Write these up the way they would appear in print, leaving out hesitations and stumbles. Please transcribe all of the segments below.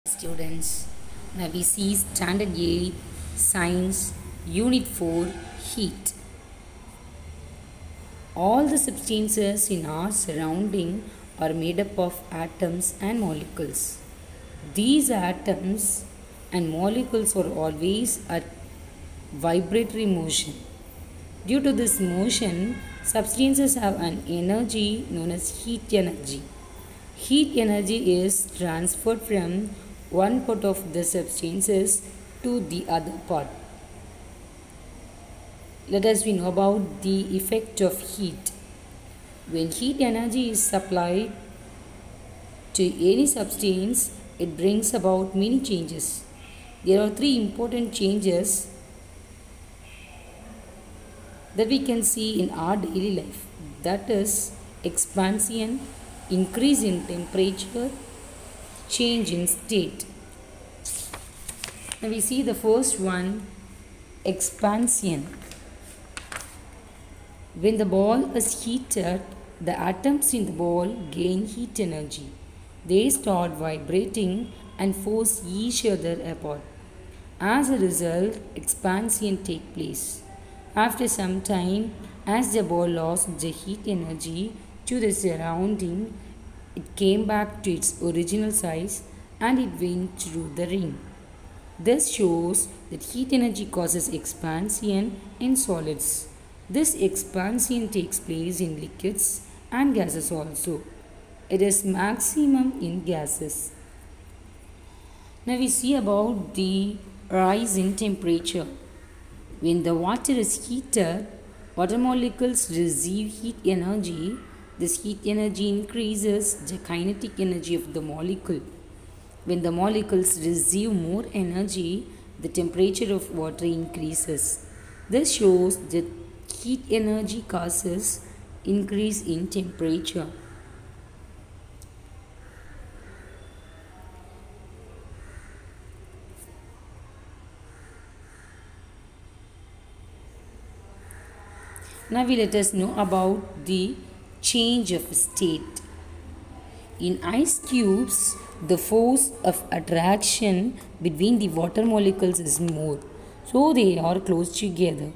Students, now we see Standard 8 Science Unit 4 Heat. All the substances in our surrounding are made up of atoms and molecules. These atoms and molecules are always at vibratory motion. Due to this motion, substances have an energy known as heat energy. Heat energy is transferred from one part of the substances to the other part. Let us know about the effect of heat. When heat energy is supplied to any substance, it brings about many changes. There are three important changes that we can see in our daily life. That is expansion, increase in temperature, change in state. Now we see the first one, expansion. When the ball is heated, the atoms in the ball gain heat energy. They start vibrating and force each other apart. As a result, expansion takes place. After some time, as the ball lost the heat energy to the surrounding, it came back to its original size and it went through the ring. This shows that heat energy causes expansion in solids. This expansion takes place in liquids and gases also. It is maximum in gases. Now we see about the rise in temperature. When the water is heated, water molecules receive heat energy. This heat energy increases the kinetic energy of the molecule. When the molecules receive more energy, the temperature of water increases. This shows that heat energy causes increase in temperature. Now let us know about the change of state. In ice cubes, the force of attraction between the water molecules is more, so they are close together.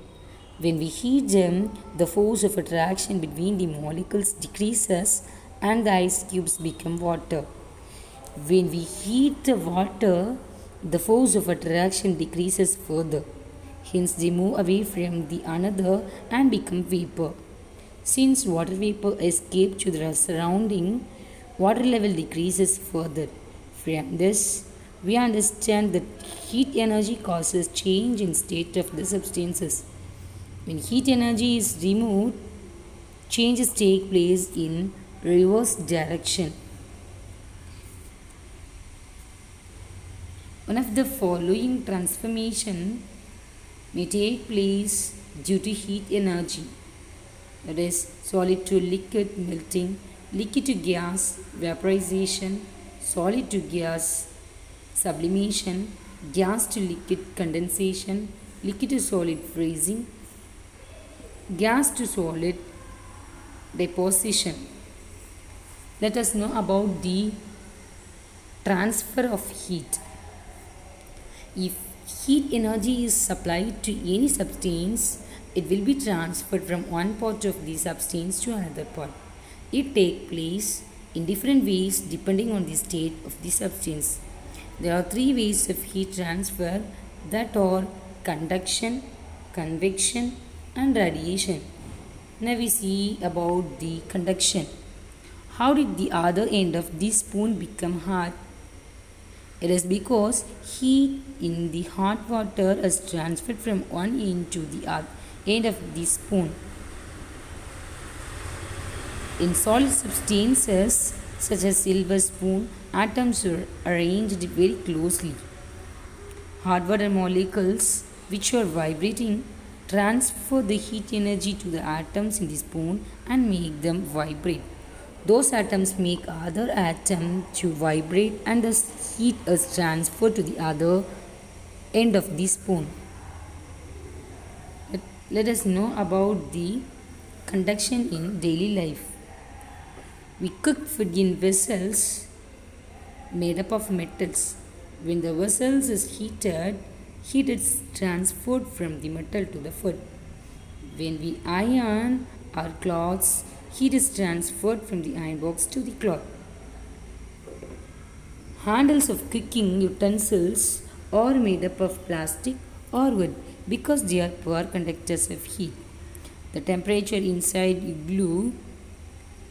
When we heat them, the force of attraction between the molecules decreases and the ice cubes become water. When we heat the water, the force of attraction decreases further. Hence, they move away from the another and become vapor. Since water vapor escapes to the surrounding, water level decreases further. From this, we understand that heat energy causes change in state of the substances. When heat energy is removed, changes take place in reverse direction. One of the following transformation may take place due to heat energy. That is, solid to liquid melting, liquid to gas vaporization, solid to gas sublimation, gas to liquid condensation, liquid to solid freezing, gas to solid deposition. Let us know about the transfer of heat. If heat energy is supplied to any substance, it will be transferred from one part of the substance to another part. It takes place in different ways depending on the state of the substance. There are three ways of heat transfer, that are conduction, convection and radiation. Now we see about the conduction. How did the other end of this spoon become hot? It is because heat in the hot water is transferred from one end to the other end of the spoon. In solid substances such as silver spoon, atoms are arranged very closely. Hot water molecules which are vibrating transfer the heat energy to the atoms in the spoon and make them vibrate. Those atoms make other atom to vibrate and the heat is transferred to the other end of the spoon. Let us know about the conduction in daily life. We cook food in vessels made up of metals. When the vessels is heated, heat is transferred from the metal to the food. When we iron our clothes, heat is transferred from the iron box to the cloth. Handles of cooking utensils are made up of plastic or wood because they are poor conductors of heat. The temperature inside igloo,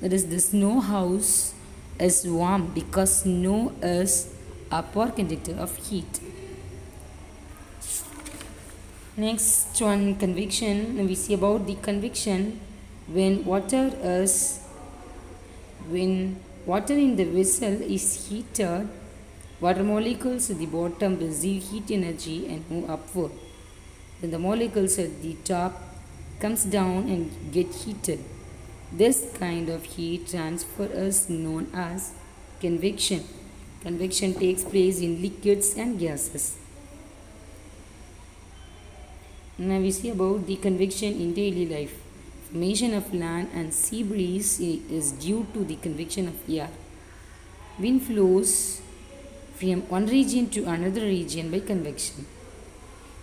that is the snow house, is warm because snow is a poor conductor of heat. Next one, convection. We see about the convection. When water in the vessel is heated, water molecules at the bottom receive heat energy and move upward. Then the molecules at the top comes down and get heated. This kind of heat transfer is known as convection. Convection takes place in liquids and gases. Now we see about the convection in daily life. Formation of land and sea breeze is due to the convection of air. Wind flows from one region to another region by convection.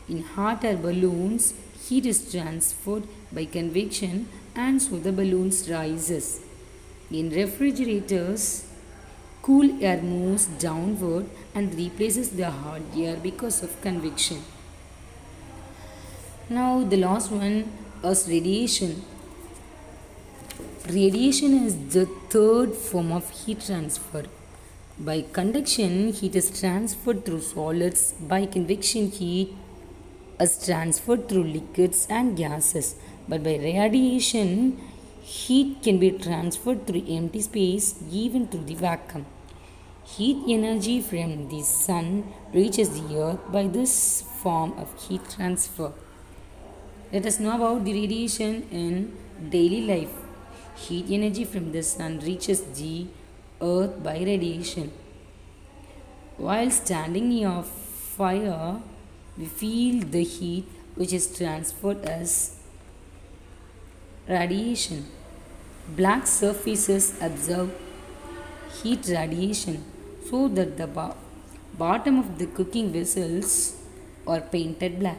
In hot air balloons, heat is transferred by convection and so the balloons rises. In refrigerators, cool air moves downward and replaces the hot air because of convection. Now the last one is radiation. Radiation is the third form of heat transfer. By conduction, heat is transferred through solids. By convection, heat is transferred through liquids and gases. But by radiation, heat can be transferred through empty space, even through the vacuum. Heat energy from the sun reaches the earth by this form of heat transfer. Let us know about the radiation in daily life. Heat energy from the sun reaches the earth by radiation. While standing near fire, we feel the heat which is transferred as radiation. Black surfaces absorb heat radiation so that the bottom of the cooking vessels are painted black.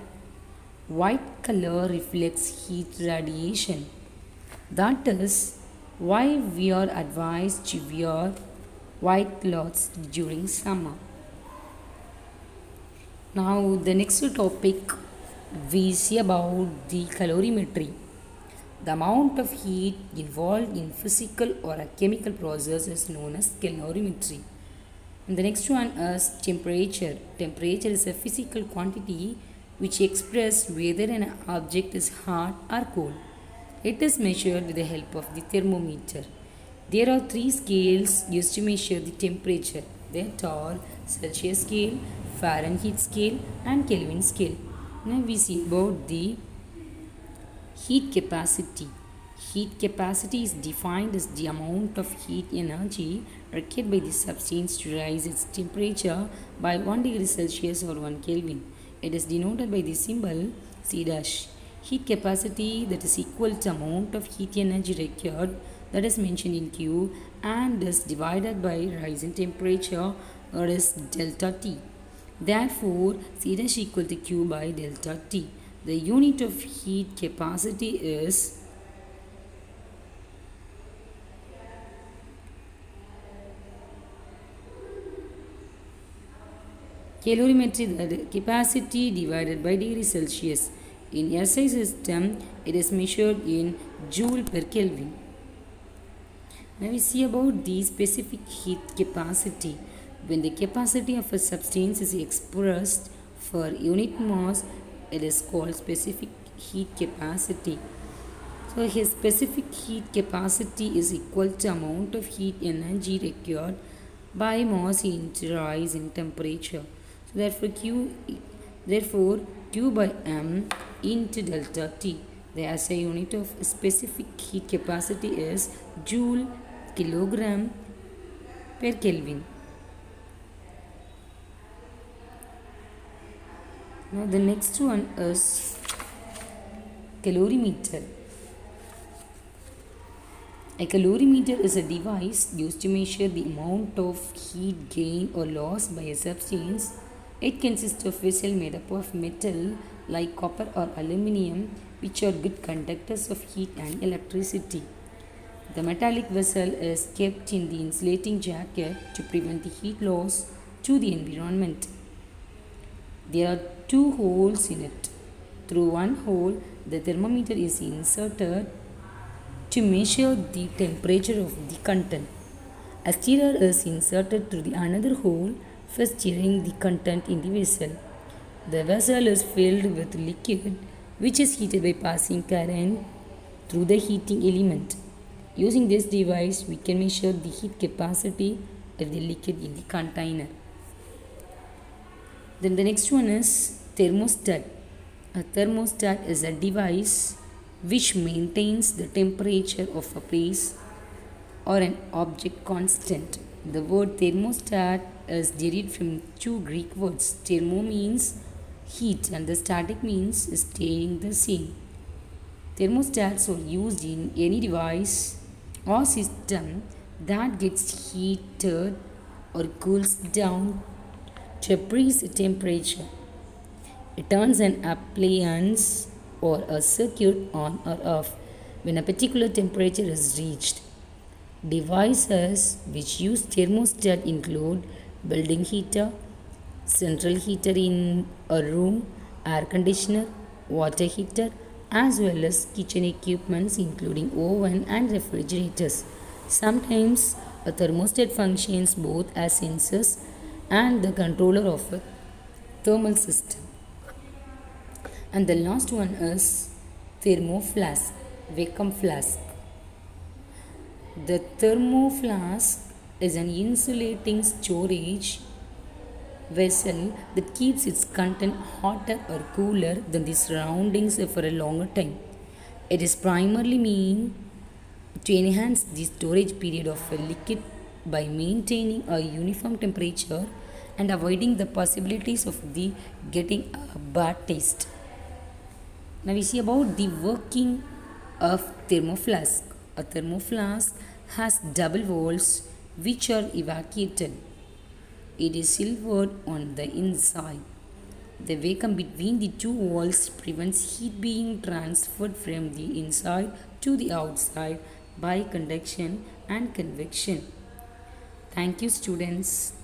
White color reflects heat radiation. That is why we are advised to wear white clothes during summer. Now the next topic we see about the calorimetry. The amount of heat involved in physical or a chemical process is known as calorimetry. And the next one is temperature. Temperature is a physical quantity which expresses whether an object is hot or cold. It is measured with the help of the thermometer. There are three scales used to measure the temperature. They are Celsius scale, Fahrenheit scale and Kelvin scale. Now we see about the heat capacity. Heat capacity is defined as the amount of heat energy required by the substance to rise its temperature by 1 degree Celsius or 1 Kelvin. It is denoted by the symbol C dash. Heat capacity, that is equal to amount of heat energy required, that is mentioned in Q, and is divided by rise in temperature, that is delta T. Therefore, C dash equal to Q by delta T. The unit of heat capacity is calorimetry, that capacity divided by degree Celsius. In SI system, it is measured in joule per Kelvin. Now we see about the specific heat capacity. When the capacity of a substance is expressed for unit mass, it is called specific heat capacity. So his specific heat capacity is equal to amount of heat energy required by mass into rise in temperature. So therefore Q by M into delta T. The SI unit of specific heat capacity is joule kilogram per Kelvin. Now the next one is calorimeter. A calorimeter is a device used to measure the amount of heat gained or lost by a substance. It consists of vessel made up of metal like copper or aluminium, which are good conductors of heat and electricity. The metallic vessel is kept in the insulating jacket to prevent the heat loss to the environment. There are two holes in it. Through one hole, the thermometer is inserted to measure the temperature of the content. A stirrer is inserted through the another hole for stirring the content in the vessel. The vessel is filled with liquid which is heated by passing current through the heating element. Using this device, we can measure the heat capacity of the liquid in the container. Then the next one is thermostat. A thermostat is a device which maintains the temperature of a place or an object constant. The word thermostat is derived from two Greek words. Thermo means heat and the static means staying the same. Thermostats are used in any device or system that gets heated or cools down to a preset temperature. It turns an appliance or a circuit on or off when a particular temperature is reached. Devices which use thermostat include building heater, central heater in a room, air conditioner, water heater, as well as kitchen equipments including oven and refrigerators. Sometimes a thermostat functions both as sensors and the controller of a thermal system. And the last one is thermoflask, vacuum flask. The thermoflask is an insulating storage vessel that keeps its content hotter or cooler than the surroundings for a longer time. It is primarily meant to enhance the storage period of a liquid by maintaining a uniform temperature and avoiding the possibilities of the getting a bad taste. Now we see about the working of thermoflask. A thermoflask has double walls which are evacuated. It is silvered on the inside. The vacuum between the two walls prevents heat being transferred from the inside to the outside by conduction and convection. Thank you, students.